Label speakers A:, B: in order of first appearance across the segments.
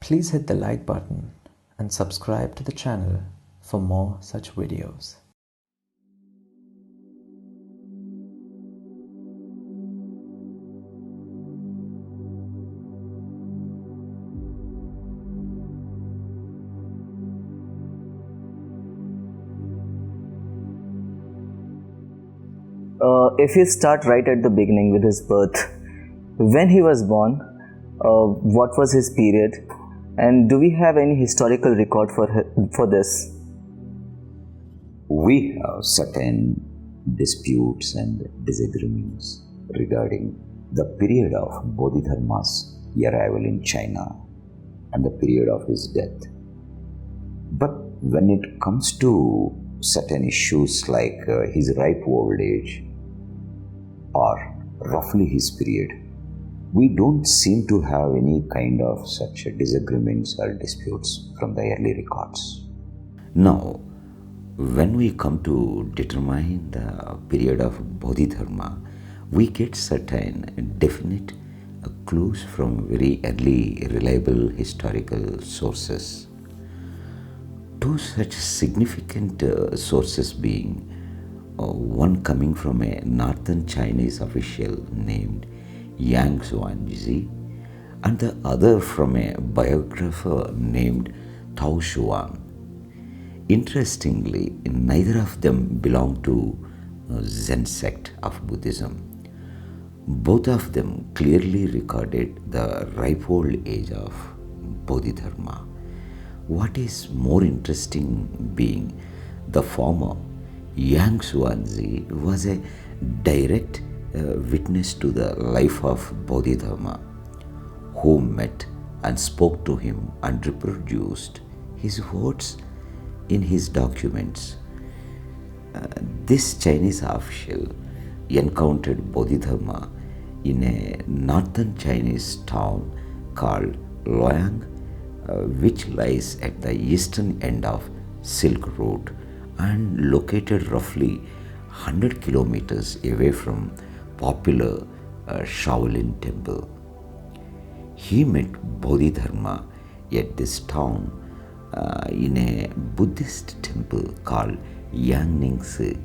A: Please hit the like button and subscribe to the channel for more such videos.
B: If you start right at the beginning with his birth, when he was born, what was his period, and do we have any historical record for this?
C: We have certain disputes and disagreements regarding the period of Bodhidharma's arrival in China and the period of his death. But when it comes to certain issues like his ripe old age or roughly his period, we don't seem to have any kind of such disagreements or disputes from the early records. Now, when we come to determine the period of Bodhidharma, we get certain definite clues from very early reliable historical sources. Two such significant sources being one coming from a northern Chinese official named Yang Xuanzi and the other from a biographer named Tao Xuan. Interestingly, neither of them belong to Zen sect of Buddhism. Both of them clearly recorded the ripe old age of Bodhidharma. What is more interesting being the former, Yang Xuanzi, was a direct witness to the life of Bodhidharma, who met and spoke to him and reproduced his words in his documents. This Chinese official encountered Bodhidharma in a northern Chinese town called Luoyang, which lies at the eastern end of Silk Road and located roughly 100 kilometers away from popular Shaolin temple. He met Bodhidharma at this town in a Buddhist temple called Yangningsi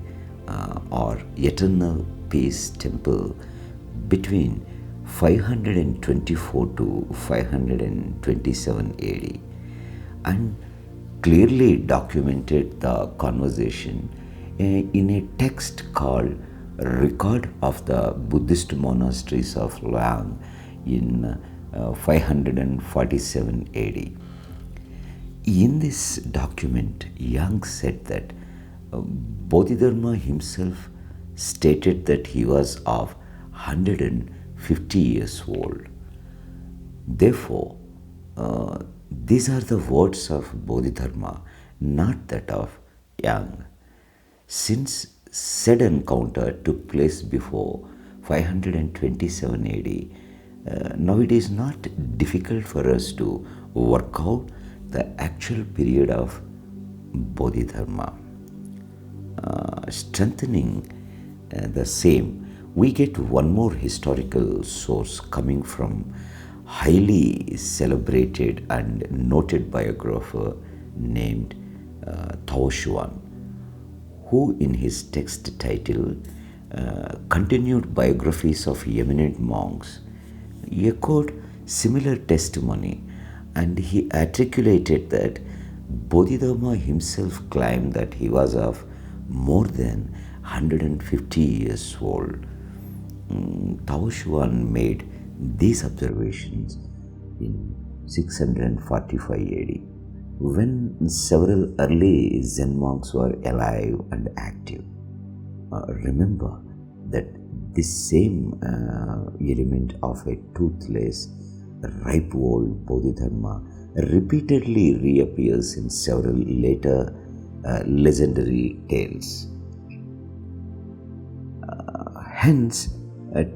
C: or Eternal Peace Temple between 524 to 527 AD and clearly documented the conversation in a text called Record of the Buddhist Monasteries of Luoyang in 547 AD. In this document, Yang said that Bodhidharma himself stated that he was of 150 years old. Therefore, these are the words of Bodhidharma, not that of Yang. Since said encounter took place before 527 AD, now it is not difficult for us to work out the actual period of Bodhidharma. Strengthening the same, we get one more historical source coming from highly celebrated and noted biographer named Tao Xuan, who in his text titled Continued Biographies of Eminent Monks echoed similar testimony, and he articulated that Bodhidharma himself claimed that he was of more than 150 years old. Tao Xuan made these observations in 645 AD, when several early Zen monks were alive and active. Remember that this same element of a toothless, ripe old Bodhidharma repeatedly reappears in several later legendary tales. Hence,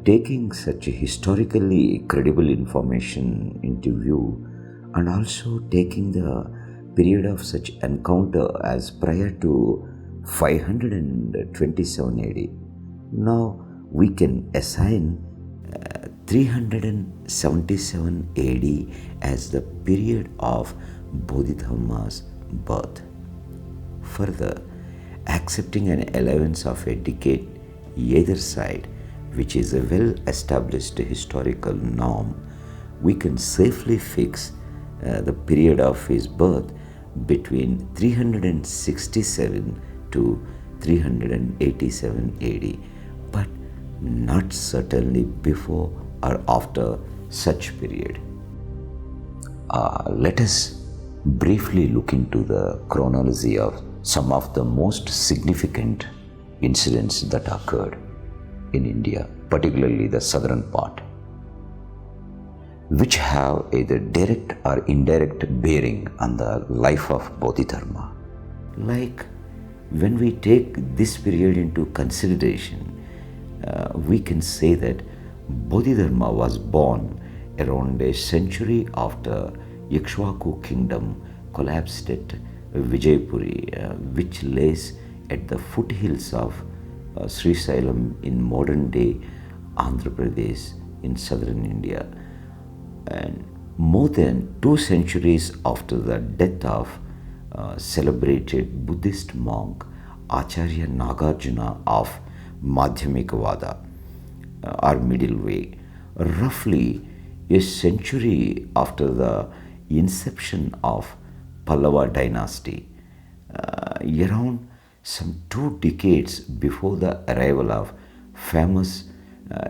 C: taking such historically credible information into view and also taking the period of such encounter as prior to 527 AD, now we can assign 377 AD as the period of Bodhidharma's birth. Further, accepting an allowance of a decade either side, which is a well-established historical norm, we can safely fix the period of his birth between 367 to 387 AD, but not certainly before or after such period. Let us briefly look into the chronology of some of the most significant incidents that occurred in India, particularly the southern part, which have either direct or indirect bearing on the life of Bodhidharma. Like when we take this period into consideration, we can say that Bodhidharma was born around a century after Ikshvaku kingdom collapsed at Vijaypuri, which lays at the foothills of Sri Sailum in modern day Andhra Pradesh in southern India. And more than 2 centuries after the death of celebrated Buddhist monk Acharya Nagarjuna of Madhyamikavada or middle way, roughly a century after the inception of Pallava dynasty, around some 2 decades before the arrival of famous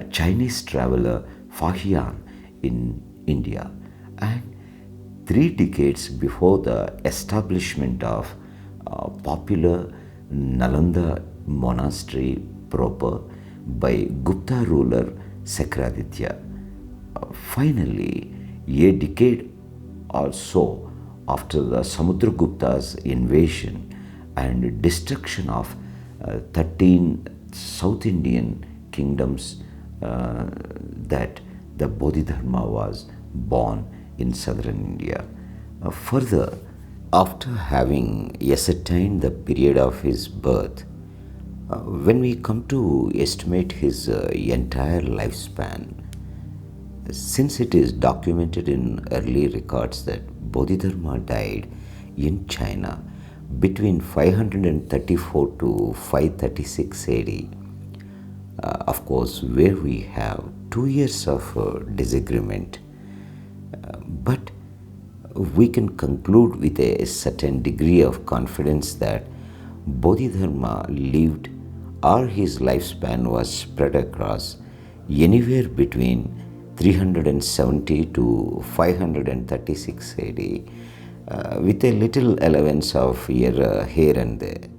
C: Chinese traveler Fahian in India, and 3 decades before the establishment of popular Nalanda monastery proper by Gupta ruler Sakraditya. Finally, a decade or so after the Samudragupta's invasion and destruction of 13 South Indian kingdoms, that the Bodhidharma was born in southern India. Further, after having ascertained the period of his birth, when we come to estimate his entire lifespan, since it is documented in early records that Bodhidharma died in China between 534 to 536 AD, of course, where we have 2 years of disagreement, but we can conclude with a certain degree of confidence that Bodhidharma lived or his lifespan was spread across anywhere between 370 to 536 AD, with a little allowance of here and there.